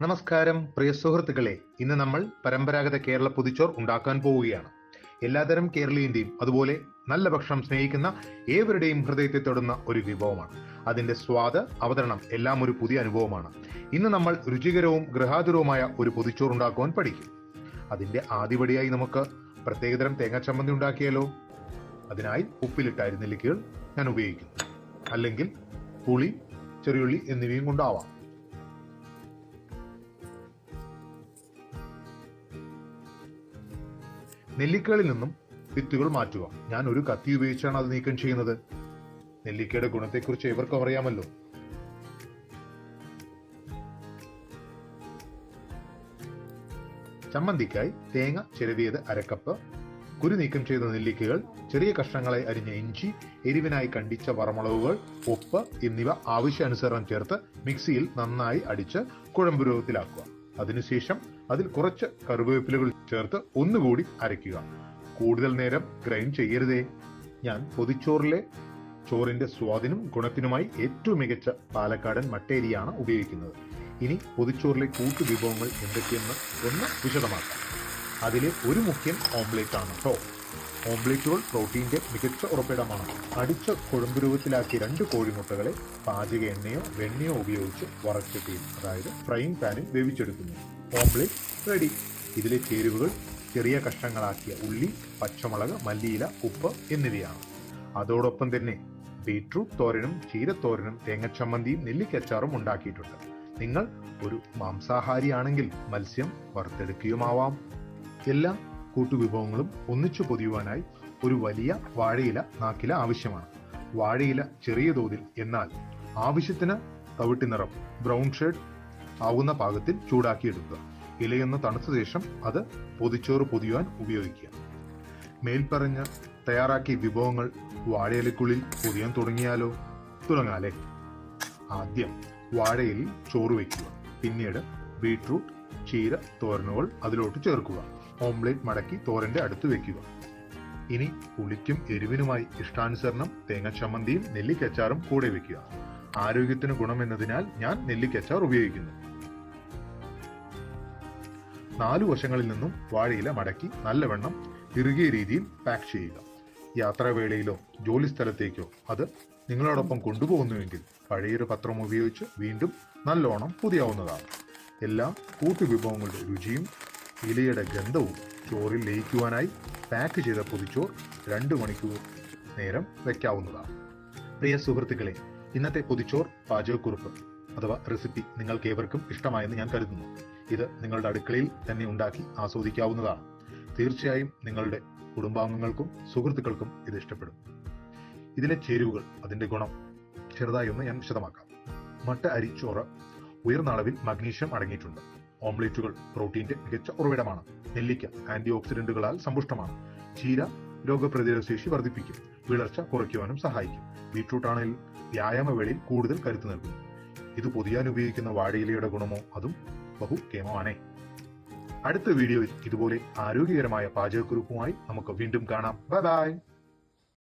നമസ്കാരം പ്രിയ സുഹൃത്തുക്കളെ, ഇന്ന് നമ്മൾ പരമ്പരാഗത കേരള പൊതിച്ചോർ ഉണ്ടാക്കാൻ പോവുകയാണ്. എല്ലാതരം കേരളീയന്റെയും അതുപോലെ നല്ല ഭക്ഷണം സ്നേഹിക്കുന്ന ഏവരുടെയും ഹൃദയത്തെ തൊടുന്ന ഒരു വിഭവമാണ്. അതിന്റെ സ്വാദ്, അവതരണം എല്ലാം ഒരു പുതിയ അനുഭവമാണ്. ഇന്ന് നമ്മൾ രുചികരവും ഗൃഹാതുരവുമായ ഒരു പൊതിച്ചോർ ഉണ്ടാക്കുവാൻ പഠിക്കും. അതിന്റെ ആദ്യപടിയായി നമുക്ക് പ്രത്യേകതരം തേങ്ങാ ചമ്മന്തി ഉണ്ടാക്കിയാലോ? അതിനായി ഉപ്പിലിട്ട അരിനെല്ലിക്കകൾ ഞാൻ ഉപയോഗിക്കുന്നു, അല്ലെങ്കിൽ പുളി, ചെറിയുള്ളി എന്നിവയും കൊണ്ടാവാം. നെല്ലിക്കകളിൽ നിന്നും വിത്തുകൾ മാറ്റുക. ഞാൻ ഒരു കത്തി ഉപയോഗിച്ചാണ് അത് നീക്കം ചെയ്യുന്നത്. നെല്ലിക്കയുടെ ഗുണത്തെക്കുറിച്ച് ഏവർക്കും അറിയാമല്ലോ. ചമ്മന്തിക്കായി തേങ്ങ ചിരവിയത് 1/2 കപ്പ്, കുരു നീക്കം ചെയ്ത നെല്ലിക്കകൾ, ചെറിയ കഷ്ണങ്ങളായി അരിഞ്ഞ ഇഞ്ചി, എരിവിനായി കണ്ടിച്ച വറമുളകുകൾ, ഉപ്പ് എന്നിവ ആവശ്യാനുസരണം ചേർത്ത് മിക്സിയിൽ നന്നായി അടിച്ച് കുഴമ്പ് രൂപത്തിലാക്കുക. അതിനുശേഷം അതിൽ കുറച്ച് കറിവേപ്പിലകൾ ചേർത്ത് ഒന്നുകൂടി അരയ്ക്കുക. കൂടുതൽ നേരം ഗ്രൈൻഡ് ചെയ്യരുതേ. ഞാൻ പൊതിച്ചോറിലെ ചോറിന്റെ സ്വാദിനും ഗുണത്തിനുമായി ഏറ്റവും മികച്ച പാലക്കാടൻ മട്ടേരിയാണ് ഉപയോഗിക്കുന്നത്. ഇനി പൊതിച്ചോറിലെ കൂട്ടുവിഭവങ്ങൾ എന്തൊക്കെയെന്ന് ഒന്ന് വിശദമാക്കാം. അതിലെ ഒരു മുഖ്യൻ ഓംലേറ്റ് ആണ് കേട്ടോ. ഓംലേറ്റുകൾ പ്രോട്ടീന്റെ മികച്ച ഉറപ്പിടമാണ്. അടിച്ച കുഴമ്പ് രൂപത്തിലാക്കി 2 കോഴിമുട്ടകളെ പാചക എണ്ണയോ വെണ്ണയോ ഉപയോഗിച്ച് വറച്ചട്ടിയിൽ, അതായത് ഫ്രൈയിങ് പാനിൽ വേവിച്ചെടുക്കുന്നു. Omelette ready. ഇതിലെ ചേരുവകൾ ചെറിയ കഷ്ണങ്ങളാക്കിയ ഉള്ളി, പച്ചമുളക്, മല്ലിയില, ഉപ്പ് എന്നിവയാണ്. അതോടൊപ്പം തന്നെ ബീട്രൂട്ട് തോരനും ചീരത്തോരനും തേങ്ങച്ചമ്മന്തിയും നെല്ലിക്കച്ചാറും ഉണ്ടാക്കിയിട്ടുണ്ട്. നിങ്ങൾ ഒരു മാംസാഹാരിയാണെങ്കിൽ മത്സ്യം വറുത്തെടുക്കുകയുമാവാം. എല്ലാ കൂട്ടുവിഭവങ്ങളും ഒന്നിച്ചു പൊതിയുവാനായി ഒരു വലിയ വാഴയില നാക്കില ആവശ്യമാണ്. വാഴയില ചെറിയ തോതിൽ, എന്നാൽ ആവശ്യത്തിന് തവിട്ട് നിറം ബ്രൗൺ ഷെയ്ഡ് ആവുന്ന പാകത്തിൽ ചൂടാക്കിയെടുക്കുക. ഇലയൊന്ന് തണുത്ത ശേഷം അത് പൊതിച്ചോറ് പൊതിയുവാൻ ഉപയോഗിക്കുക. മേൽപ്പറഞ്ഞ് തയ്യാറാക്കിയ വിഭവങ്ങൾ വാഴയിലക്കുള്ളിൽ പൊതിയാൻ തുടങ്ങാലേ. ആദ്യം വാഴയിലിൽ ചോറ് വയ്ക്കുക. പിന്നീട് ബീട്രൂട്ട്, ചീര തോരനുകൾ അതിലോട്ട് ചേർക്കുക. ഓംലേറ്റ് മടക്കി തോരന്റെ അടുത്ത് വെക്കുക. ഇനി പുളിക്കും എരിവിനുമായി ഇഷ്ടാനുസരണം തേങ്ങച്ചമ്മന്തിയും നെല്ലിക്കച്ചാറും കൂടെ വെക്കുക. ആരോഗ്യത്തിന് ഗുണമെന്നതിനാൽ ഞാൻ നെല്ലിക്കച്ചാർ ഉപയോഗിക്കുന്നു. 4 വശങ്ങളിൽ നിന്നും വാഴയില മടക്കി നല്ലവണ്ണം ഇറുകിയ രീതിയിൽ പാക്ക് ചെയ്യുക. യാത്രാവേളയിലോ ജോലി സ്ഥലത്തേക്കോ അത് നിങ്ങളോടൊപ്പം കൊണ്ടുപോകുന്നുവെങ്കിൽ പഴയൊരു പത്രം ഉപയോഗിച്ച് വീണ്ടും നല്ലോണം പൊതിയാവുന്നതാണ്. എല്ലാ കൂട്ടുവിഭവങ്ങളുടെ രുചിയും ഇലയുടെ ഗന്ധവും ചോറിൽ ലയിക്കുവാനായി പാക്ക് ചെയ്ത പൊതിച്ചോർ 2 മണിക്കൂർ നേരം വയ്ക്കാവുന്നതാണ്. പ്രിയ സുഹൃത്തുക്കളെ, ഇന്നത്തെ പൊതിച്ചോർ പാചകക്കുറിപ്പ് അഥവാ റെസിപ്പി നിങ്ങൾക്ക് ഏവർക്കും ഇഷ്ടമായെന്ന് ഞാൻ കരുതുന്നു. ഇത് നിങ്ങളുടെ അടുക്കളയിൽ തന്നെ ഉണ്ടാക്കി ആസ്വദിക്കാവുന്നതാണ്. തീർച്ചയായും നിങ്ങളുടെ കുടുംബാംഗങ്ങൾക്കും സുഹൃത്തുക്കൾക്കും ഇത് ഇഷ്ടപ്പെടും. ഇതിലെ ചേരുവകൾ, അതിന്റെ ഗുണം ചെറുതായി ഒന്ന് ഞാൻ വിശദമാക്കാം. മട്ട അരിച്ചോറ് ഉയർന്ന അളവിൽ മഗ്നീഷ്യം അടങ്ങിയിട്ടുണ്ട്. ഓംലേറ്റുകൾ പ്രോട്ടീന്റെ മികച്ച ഉറവിടമാണ്. നെല്ലിക്ക ആന്റി ഓക്സിഡന്റുകളാൽ സമ്പുഷ്ടമാണ്. ചീര രോഗപ്രതിരോധ ശേഷി വർദ്ധിപ്പിക്കും, വിളർച്ച കുറയ്ക്കുവാനും സഹായിക്കും. ബീട്രൂട്ട് ആണെങ്കിൽ വ്യായാമവേളയിൽ കൂടുതൽ കരുത്തു നൽകുന്നു. ഇത് പൊതിയാൻ ഉപയോഗിക്കുന്ന വാഴയിലയുടെ ഗുണമോ അതും ബഹുകേമമാണേ. അടുത്ത വീഡിയോയിൽ ഇതുപോലെ ആരോഗ്യകരമായ പാചകക്കുറിപ്പുമായി നമുക്ക് വീണ്ടും കാണാം. Bye bye.